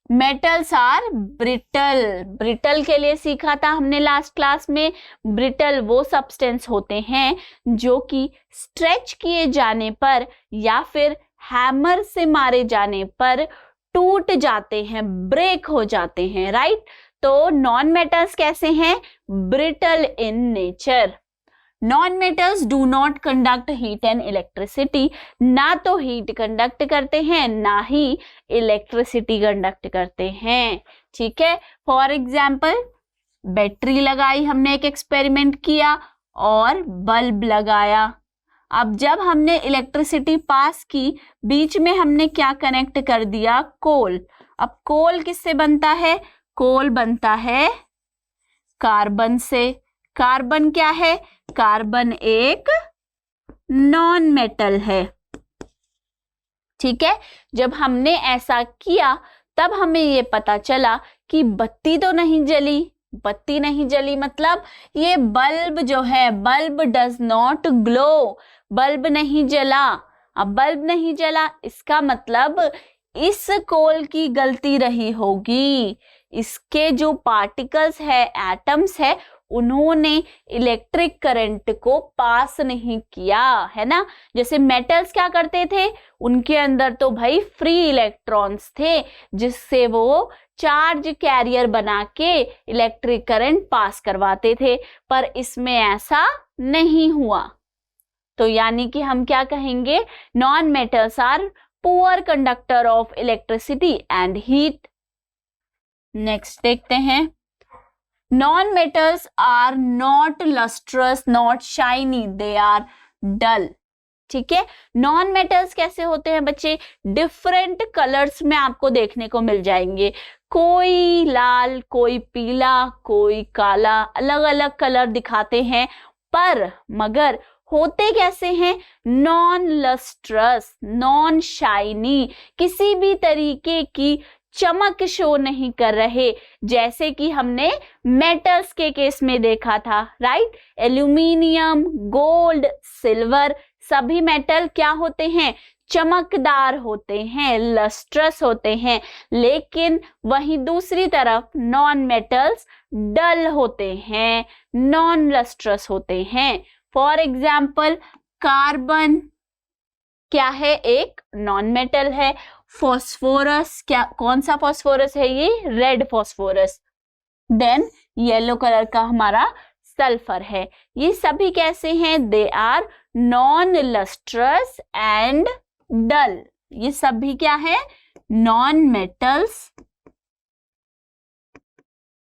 मेटल्स आर ब्रिटल. ब्रिटल के लिए सीखा था हमने लास्ट क्लास में. ब्रिटल वो सब्सटेंस होते हैं जो कि स्ट्रेच किए जाने पर या फिर हैमर से मारे जाने पर टूट जाते हैं, ब्रेक हो जाते हैं. राइट, तो नॉन मेटल्स कैसे हैं, brittle in nature. Non metals do not conduct heat and electricity. ना तो हीट कंडक्ट करते हैं, ना ही इलेक्ट्रिसिटी कंडक्ट करते हैं. ठीक है, फॉर एग्जाम्पल बैटरी लगाई हमने, एक एक्सपेरिमेंट किया और बल्ब लगाया. अब जब हमने इलेक्ट्रिसिटी पास की, बीच में हमने क्या कनेक्ट कर दिया, कोल. अब कोल किससे बनता है, कोल बनता है कार्बन से. कार्बन क्या है, कार्बन एक नॉन मेटल है. ठीक है, जब हमने ऐसा किया तब हमें ये पता चला कि बत्ती तो नहीं जली. बत्ती नहीं जली मतलब ये बल्ब जो है, bulb does not glow, bulb नहीं जला. अब बल्ब नहीं जला इसका मतलब इस कोल की गलती रही होगी. इसके जो पार्टिकल्स है, एटम्स है, उन्होंने इलेक्ट्रिक करंट को पास नहीं किया, है ना. जैसे मेटल्स क्या करते थे, उनके अंदर तो भाई फ्री इलेक्ट्रॉन्स थे, जिससे वो चार्ज कैरियर बना के इलेक्ट्रिक करंट पास करवाते थे. पर इसमें ऐसा नहीं हुआ. तो यानी कि हम क्या कहेंगे, non metals are poor conductor of electricity and heat. Next देखते हैं, non metals are not lustrous not shiny, they are dull. ठीक है। नॉन मेटल्स कैसे होते हैं बच्चे? डिफरेंट कलर्स में आपको देखने को मिल जाएंगे, कोई लाल, कोई पीला, कोई काला, अलग अलग कलर दिखाते हैं, पर मगर होते कैसे हैं? नॉन लस्ट्रस, नॉन शाइनी, किसी भी तरीके की चमक शो नहीं कर रहे, जैसे कि हमने मेटल्स के केस में देखा था, राइट। एल्यूमिनियम, गोल्ड, सिल्वर, सभी मेटल क्या होते हैं? चमकदार होते हैं, लस्ट्रस होते हैं। लेकिन वहीं दूसरी तरफ नॉन मेटल्स डल होते हैं, नॉन लस्ट्रस होते हैं। फॉर एग्जाम्पल कार्बन क्या है? एक नॉन मेटल है। फॉस्फोरस, क्या कौन सा फॉस्फोरस है? ये red phosphorus. Then yellow colour का हमारा सल्फर है। ये सभी कैसे हैं? They are non lustrous and dull. ये सभी क्या है? नॉन मेटल्स,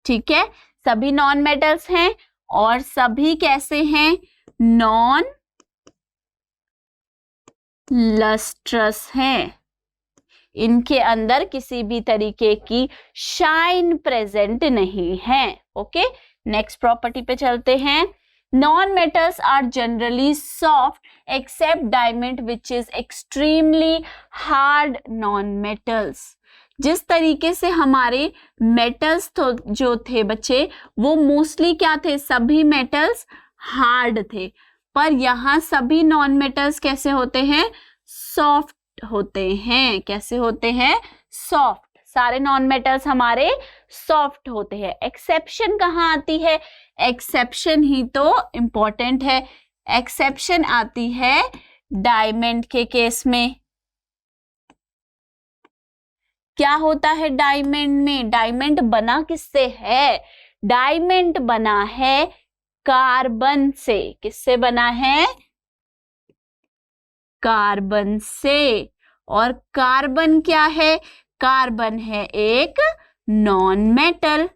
ठीक है। सभी नॉन मेटल्स हैं और सभी कैसे हैं? नॉन लस्ट्रस हैं। इनके अंदर किसी भी तरीके की शाइन प्रेजेंट नहीं है। ओके, नेक्स्ट प्रॉपर्टी पे चलते हैं। Non metals are generally soft except diamond which is extremely hard non metals. जिस तरीके से हमारे मेटल्स तो जो थे बच्चे, वो मोस्टली क्या थे? सभी मेटल्स हार्ड थे, पर यहाँ सभी नॉन मेटल्स कैसे होते हैं? सॉफ्ट होते हैं। कैसे होते हैं? सॉफ्ट। सारे नॉन मेटल्स हमारे सॉफ्ट होते हैं। एक्सेप्शन कहाँ आती है? एक्सेप्शन ही तो इंपॉर्टेंट है। एक्सेप्शन आती है डायमंड के केस में। क्या होता है डायमंड में? डायमंड बना किससे है? डायमंड बना है कार्बन से। किससे बना है? कार्बन से। और कार्बन क्या है? कार्बन है एक नॉन मेटल,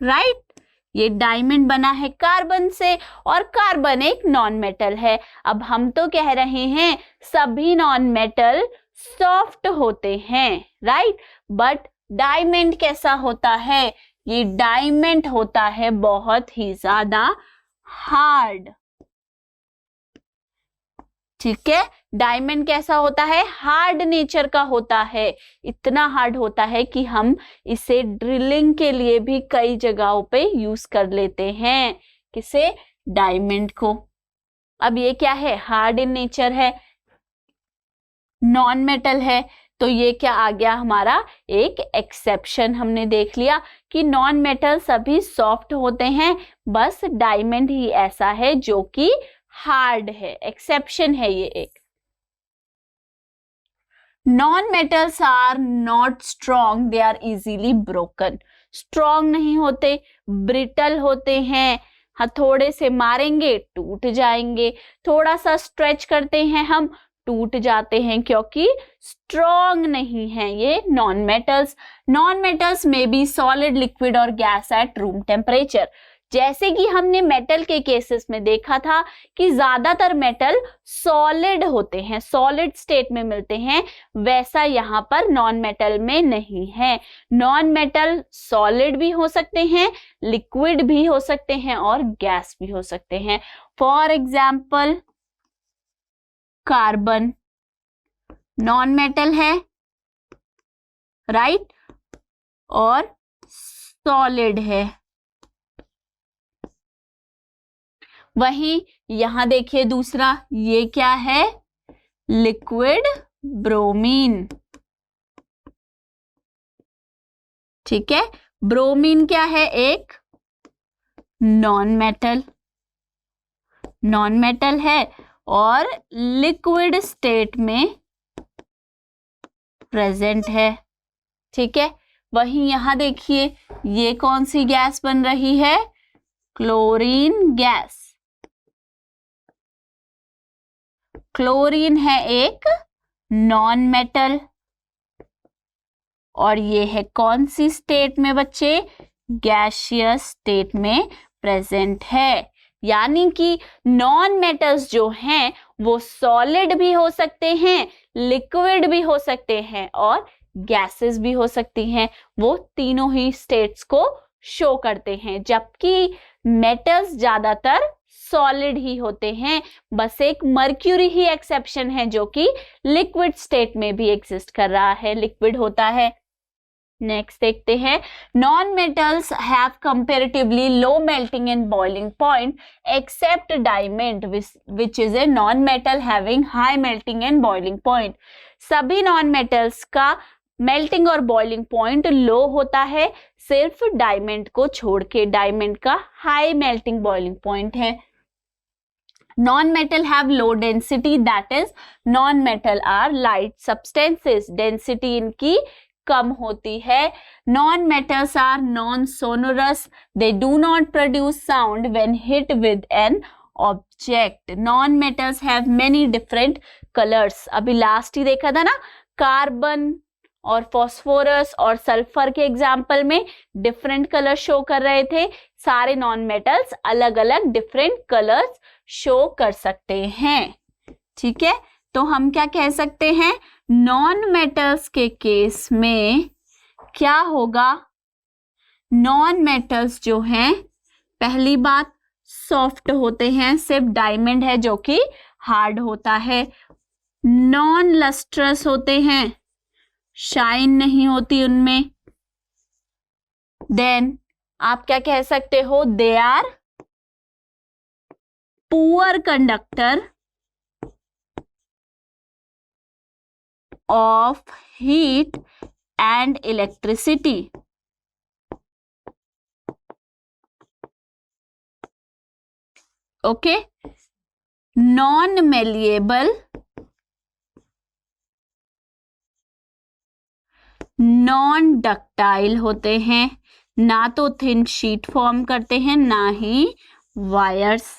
राइट। ये डायमंड बना है कार्बन से और कार्बन एक नॉन मेटल है। अब हम तो कह रहे हैं सभी नॉन मेटल सॉफ्ट होते हैं, राइट। बट डायमंड कैसा होता है? ये डायमंड होता है बहुत ही ज्यादा हार्ड, ठीक है। डायमंड कैसा होता है? हार्ड नेचर का होता है। इतना हार्ड होता है कि हम इसे ड्रिलिंग के लिए भी कई जगहों पे यूज कर लेते हैं। किसे? डायमंड को। अब ये क्या है? हार्ड इन नेचर है, नॉन मेटल है, तो ये क्या आ गया हमारा? एक एक्सेप्शन हमने देख लिया कि नॉन मेटल सभी सॉफ्ट होते हैं, बस डायमंड ही ऐसा है जो कि हार्ड है। एक्सेप्शन है ये एक। Non metals are not strong, they are easily broken. Strong नहीं होते, ब्रिटल होते हैं। हथौड़े से मारेंगे टूट जाएंगे, थोड़ा सा स्ट्रेच करते हैं हम टूट जाते हैं, क्योंकि स्ट्रॉन्ग नहीं है ये नॉन मेटल्स। नॉन मेटल्स में बी सॉलिड, लिक्विड और गैस एट रूम टेम्परेचर। जैसे कि हमने मेटल के केसेस में देखा था कि ज्यादातर मेटल सॉलिड होते हैं, सॉलिड स्टेट में मिलते हैं, वैसा यहाँ पर नॉन मेटल में नहीं है। नॉन मेटल सॉलिड भी हो सकते हैं, लिक्विड भी हो सकते हैं और गैस भी हो सकते हैं। For example carbon non metal है, राइट, और सॉलिड है। वहीं यहां देखिए दूसरा, ये क्या है? लिक्विड ब्रोमीन, ठीक है। ब्रोमीन क्या है? एक नॉन मेटल, नॉन मेटल है और लिक्विड स्टेट में प्रेजेंट है, ठीक है। वहीं यहां देखिए ये कौन सी गैस बन रही है? Chlorine gas. क्लोरीन है एक नॉन मेटल और ये है कौन सी स्टेट में बच्चे? गैसियस स्टेट में प्रेजेंट है। यानी कि नॉन मेटल्स जो हैं वो सॉलिड भी हो सकते हैं, लिक्विड भी हो सकते हैं और गैसेस भी हो सकती हैं। वो तीनों ही स्टेट्स को शो करते हैं, जबकि मेटल्स ज्यादातर सॉलिड ही होते हैं। बस एक मर्क्यूरी ही एक्सेप्शन है जो कि लिक्विड स्टेट में भी एग्जिस्ट कर रहा है, लिक्विड होता है। नेक्स्ट देखते हैं, non metals have comparatively low melting and boiling point accept diamond which is a non metal having high melting and boiling point. सभी नॉन मेटल्स का मेल्टिंग और बॉइलिंग पॉइंट लो होता है, सिर्फ डायमंड को छोड़ के। डायमंड का हाई मेल्टिंग बॉइलिंग पॉइंट है। Non-metal have low density, that is non-metal are light substances, density इनकी कम होती है। Non-metals are non-sonorous, they do not produce sound when hit with an object. Non-metals have many different colors. अभी last ही देखा था ना, carbon और phosphorus और sulphur के एग्जाम्पल में डिफरेंट कलर शो कर रहे थे। सारे नॉन मेटल्स अलग अलग डिफरेंट कलर्स शो कर सकते हैं, ठीक है। तो हम क्या कह सकते हैं, नॉन मेटल्स के केस में क्या होगा, नॉन मेटल्स जो हैं पहली बात सॉफ्ट होते हैं, सिर्फ डायमंड है जो कि हार्ड होता है। नॉन लस्ट्रस होते हैं, शाइन नहीं होती उनमें। देन आप क्या कह सकते हो, they are poor conductor of heat and electricity. Okay, non malleable, non ductile होते हैं, ना तो थिन शीट फॉर्म करते हैं ना ही वायर्स।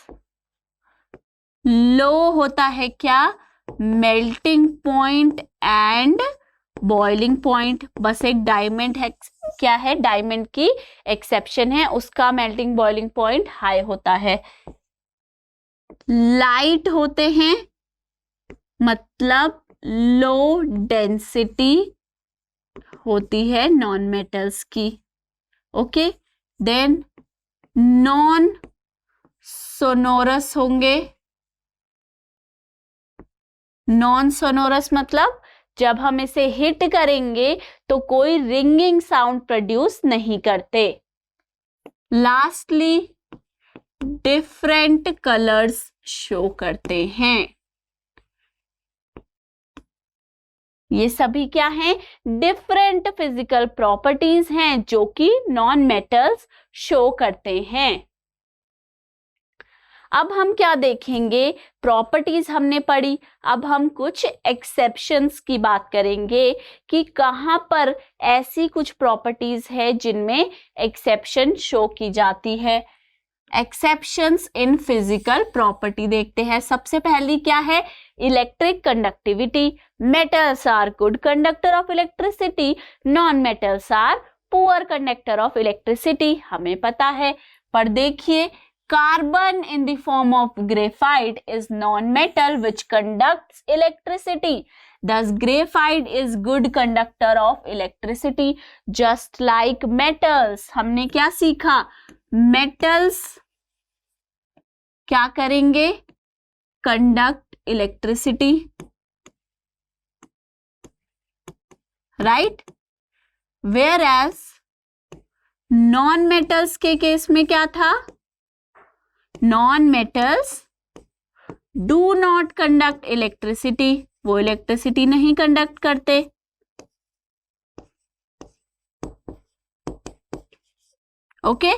लो होता है क्या, melting point and boiling point. बस एक डायमंड है, क्या है, डायमंड की एक्सेप्शन है, उसका मेल्टिंग बॉइलिंग पॉइंट हाई होता है। लाइट होते हैं, मतलब लो डेंसिटी होती है नॉन मेटल्स की। ओके, देन नॉन सोनोरस होंगे। नॉन सोनोरस मतलब जब हम इसे हिट करेंगे तो कोई रिंगिंग साउंड प्रोड्यूस नहीं करते। लास्टली डिफरेंट कलर्स शो करते हैं। ये सभी क्या हैं, डिफरेंट फिजिकल प्रॉपर्टीज हैं जो कि नॉन मेटल्स शो करते हैं। अब हम क्या देखेंगे, प्रॉपर्टीज हमने पढ़ी, अब हम कुछ एक्सेप्शंस की बात करेंगे कि कहाँ पर ऐसी कुछ प्रॉपर्टीज है जिनमें एक्सेप्शन शो की जाती है। एक्सेप्शंस इन फिजिकल प्रॉपर्टी देखते हैं। सबसे पहली क्या है, electric conductivity. Metals are good conductor of electricity, non metals are poor conductor of electricity, हमें पता है। पर देखिए, carbon in the form of graphite is non-metal which conducts electricity. Thus, graphite is good conductor of electricity. Just like metals, हमने क्या सीखा, metals क्या करेंगे, conduct electricity, right? Whereas non-metals के केस में क्या था, non-metals do not conduct electricity, वो इलेक्ट्रिसिटी नहीं कंडक्ट करते। ओके,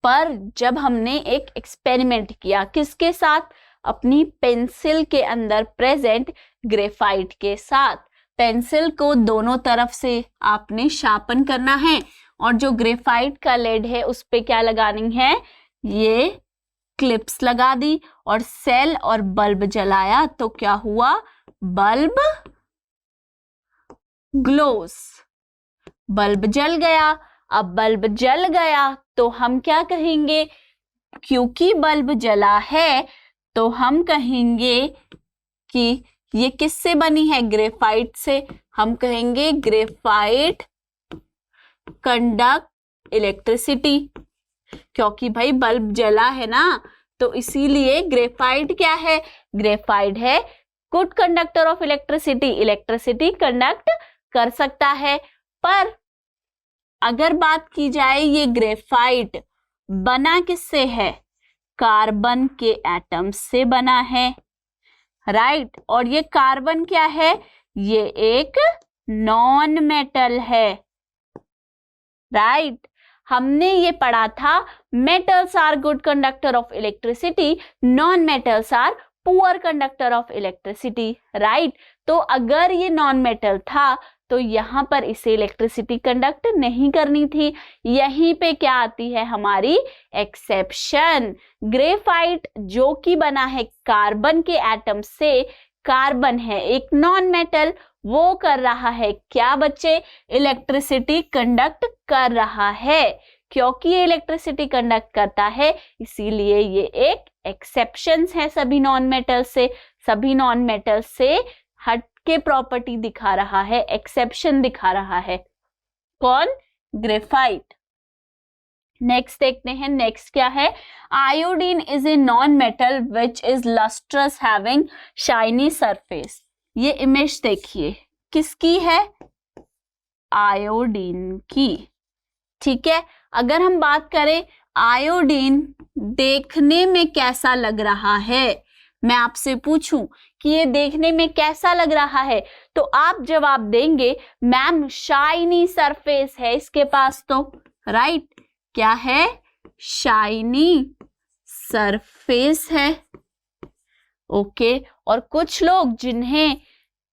पर जब हमने एक एक्सपेरिमेंट किया, किसके साथ, अपनी पेंसिल के अंदर प्रेजेंट ग्रेफाइट के साथ। पेंसिल को दोनों तरफ से आपने शार्पन करना है और जो ग्रेफाइट का लेड है उस पे क्या लगानी है, ये क्लिप्स लगा दी और सेल और बल्ब जलाया तो क्या हुआ, बल्ब ग्लोस, बल्ब जल गया। अब बल्ब जल गया तो हम क्या कहेंगे, क्योंकि बल्ब जला है तो हम कहेंगे कि ये किससे बनी है, ग्रेफाइट से, हम कहेंगे ग्रेफाइट कंडक्ट इलेक्ट्रिसिटी, क्योंकि भाई बल्ब जला है ना, तो इसीलिए ग्रेफाइट क्या है, ग्रेफाइट है good conductor of electricity, electricity conduct कर सकता है। पर अगर बात की जाए ये ग्रेफाइट बना किससे है, कार्बन के एटम्स से बना है, राइट। और ये कार्बन क्या है, ये एक नॉन मेटल है, राइट। हमने ये पढ़ा था metals are good conductor of electricity, non metals are poor conductor of electricity, right. तो अगर ये नॉन मेटल था तो यहाँ पर इसे इलेक्ट्रिसिटी कंडक्ट नहीं करनी थी। यहीं पे क्या आती है हमारी एक्सेप्शन, ग्रेफाइट जो कि बना है कार्बन के एटम से, कार्बन है एक नॉन मेटल, वो कर रहा है क्या बच्चे, इलेक्ट्रिसिटी कंडक्ट कर रहा है। क्योंकि ये इलेक्ट्रिसिटी कंडक्ट करता है इसीलिए ये एक एक्सेप्शंस है सभी नॉन मेटल से, सभी नॉन मेटल से हट के प्रॉपर्टी दिखा रहा है, एक्सेप्शन दिखा रहा है। कौन, ग्रेफाइट। नेक्स्ट देखते हैं, नेक्स्ट क्या है, iodine is a non metal which is lustrous having shiny surface. ये इमेज देखिए किसकी है, आयोडीन की, ठीक है। अगर हम बात करें आयोडीन देखने में कैसा लग रहा है, मैं आपसे पूछूं कि ये देखने में कैसा लग रहा है, तो आप जवाब देंगे मैम शाइनी सरफेस है इसके पास, तो राइट, क्या है, शाइनी सरफेस है, ओके। और कुछ लोग जिन्हें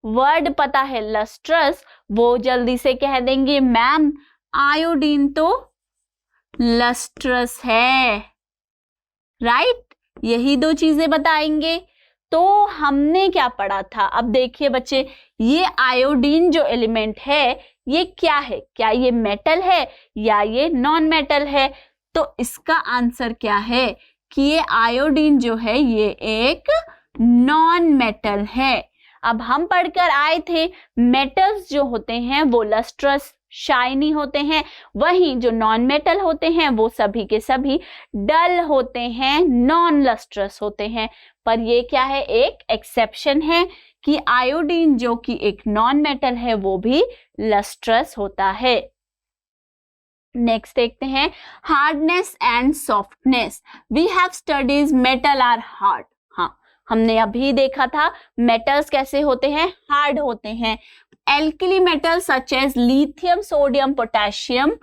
वर्ड पता है लस्ट्रस, वो जल्दी से कह देंगे मैम आयोडीन तो लस्ट्रस है, राइट। यही दो चीजें बताएंगे। तो हमने क्या पढ़ा था, अब देखिए बच्चे, ये आयोडीन जो एलिमेंट है ये क्या है, क्या ये मेटल है या ये नॉन मेटल है, तो इसका आंसर क्या है कि ये आयोडीन जो है ये एक नॉन मेटल है। अब हम पढ़कर आए थे मेटल्स जो होते हैं वो लस्ट्रस शाइनी होते हैं, वहीं जो नॉन मेटल होते हैं वो सभी के सभी डल होते हैं, नॉन लस्ट्रस होते हैं। पर ये क्या है, एक एक्सेप्शन है कि आयोडीन जो कि एक नॉन मेटल है वो भी लस्ट्रस होता है। नेक्स्ट देखते हैं, hardness and softness. We have studies metal are hard. हाँ, हमने अभी देखा था मेटल्स कैसे होते हैं, हार्ड होते हैं। Alkali metal such as lithium sodium potassium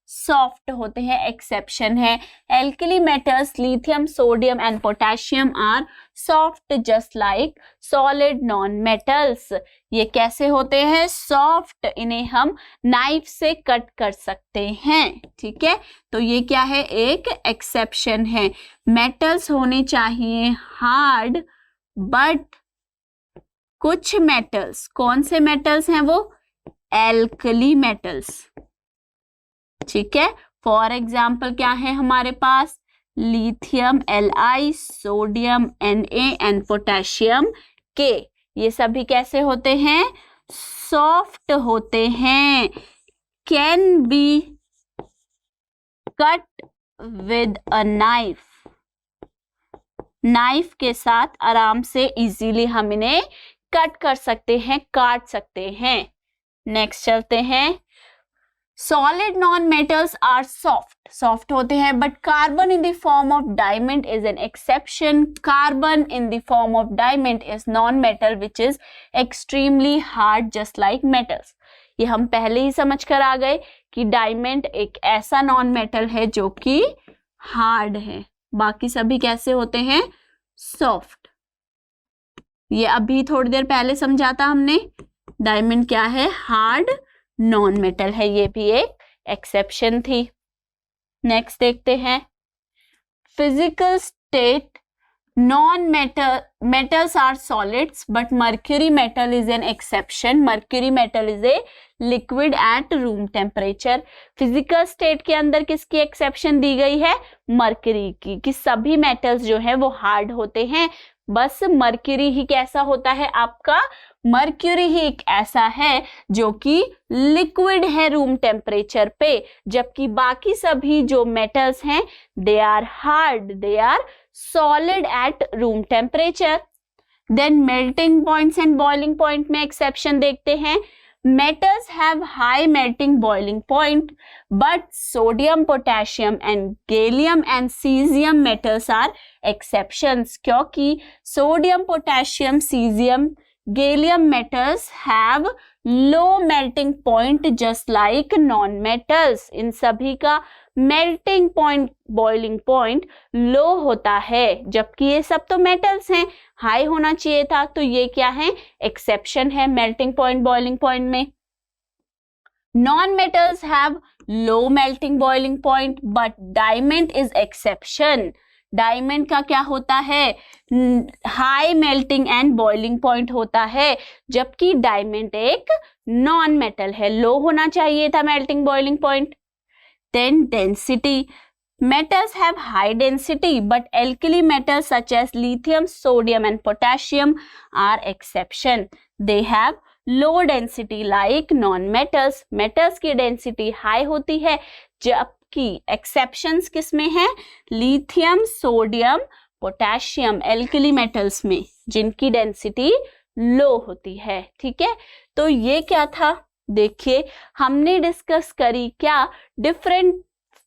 soft होते हैं, एक्सेप्शन है। Alkali metals lithium sodium and potassium are soft just like solid non metals. ये कैसे होते हैं, सॉफ्ट, इन्हें हम नाइफ से कट कर सकते हैं, ठीक है। तो ये क्या है, एक एक्सेप्शन है। मेटल्स होने चाहिए हार्ड, बट कुछ मेटल्स, कौन से मेटल्स हैं वो, एल्कली मेटल्स, ठीक है। फॉर एग्जाम्पल क्या है हमारे पास, lithium Li, sodium Na and potassium K। ये सभी कैसे होते हैं, सॉफ्ट होते हैं, can be cut with a knife. Knife के साथ आराम से इजीली हम इन्हें कट कर सकते हैं, काट सकते हैं। नेक्स्ट चलते हैं, solid non metals are soft, soft होते हैं, but carbon in the form of diamond is an exception. Carbon in the form of diamond is non metal which is extremely hard just like metals. ये हम पहले ही समझ कर आ गए कि diamond एक ऐसा नॉन मेटल है जो कि हार्ड है, बाकी सभी कैसे होते हैं, सॉफ्ट। ये अभी थोड़ी देर पहले समझा था हमने, डायमंड क्या है, हार्ड नॉन मेटल है, ये भी एक एक्सेप्शन थी। नेक्स्ट देखते हैं, physical state non metals are solids but mercury metal is an exception. Mercury metal is a liquid at room temperature. Physical state के अंदर किसकी एक्सेप्शन दी गई है, मर्क्यूरी की, कि सभी मेटल्स जो है वो हार्ड होते हैं बस मर्क्यूरी ही कैसा होता है आपका, मर्क्यूरी ही एक ऐसा है जो कि लिक्विड है रूम टेम्परेचर पे, जबकि बाकी सभी जो मेटल्स हैं they are hard, they are solid at room temperature. Then melting points and boiling point में एक्सेप्शन देखते हैं। Metals have high melting boiling point, but sodium, potassium and gallium and cesium metals are exceptions, क्योंकि sodium, potassium, cesium, gallium metals have low melting point just like non-metals। इन सभी का melting point, boiling point लो होता है, जबकि ये सब तो metals हैं, हाई होना चाहिए था, तो ये क्या है, एक्सेप्शन है मेल्टिंग पॉइंट बॉइलिंग पॉइंट में। Non metals have low melting boiling point but diamond is exception. Diamond का क्या होता है, high melting and boiling point होता है, जबकि डायमंड एक नॉन मेटल है, लो होना चाहिए था melting boiling point. Then density, metals have high density but alkali metals such as lithium, sodium and potassium are exception, they have low density like non metals। metals की density high होती है, जबकि exceptions किस में है, lithium, sodium, potassium, alkali metals में, जिनकी density low होती है। ठीक है, तो ये क्या था, देखिए हमने डिस्कस करी क्या, डिफरेंट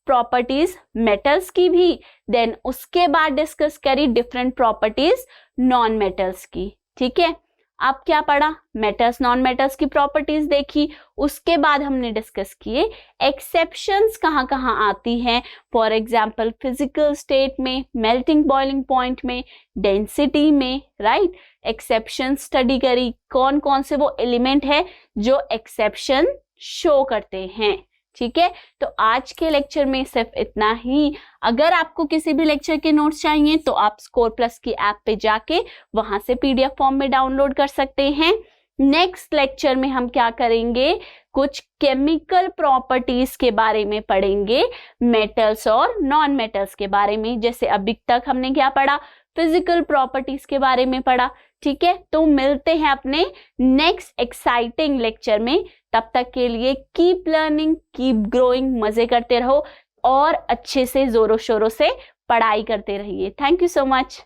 प्रॉपर्टीज मेटल्स की भी, देन उसके बाद डिस्कस करी डिफरेंट प्रॉपर्टीज नॉन मेटल्स की। ठीक है, अब क्या पढ़ा, मेटल्स नॉन मेटल्स की प्रॉपर्टीज देखी, उसके बाद हमने डिस्कस किए एक्सेप्शंस कहाँ कहाँ आती हैं, फॉर एग्जांपल फिजिकल स्टेट में, मेल्टिंग बॉइलिंग पॉइंट में, डेंसिटी में, राइट। एक्सेप्शन स्टडी करी, कौन कौन से वो एलिमेंट है जो एक्सेप्शन शो करते हैं। ठीक है, तो आज के लेक्चर में सिर्फ इतना ही। अगर आपको किसी भी लेक्चर के नोट्स चाहिए तो आप स्कोर प्लस की ऐप पे जाके वहां से पीडीएफ फॉर्म में डाउनलोड कर सकते हैं। नेक्स्ट लेक्चर में हम क्या करेंगे, कुछ केमिकल प्रॉपर्टीज के बारे में पढ़ेंगे, मेटल्स और नॉन मेटल्स के बारे में। जैसे अभी तक हमने क्या पढ़ा, फिजिकल प्रॉपर्टीज के बारे में पढ़ा। ठीक है, तो मिलते हैं अपने नेक्स्ट एक्साइटिंग लेक्चर में। तब तक के लिए कीप लर्निंग, कीप ग्रोइंग, मजे करते रहो और अच्छे से जोरों शोरों से पढ़ाई करते रहिए। Thank you so much.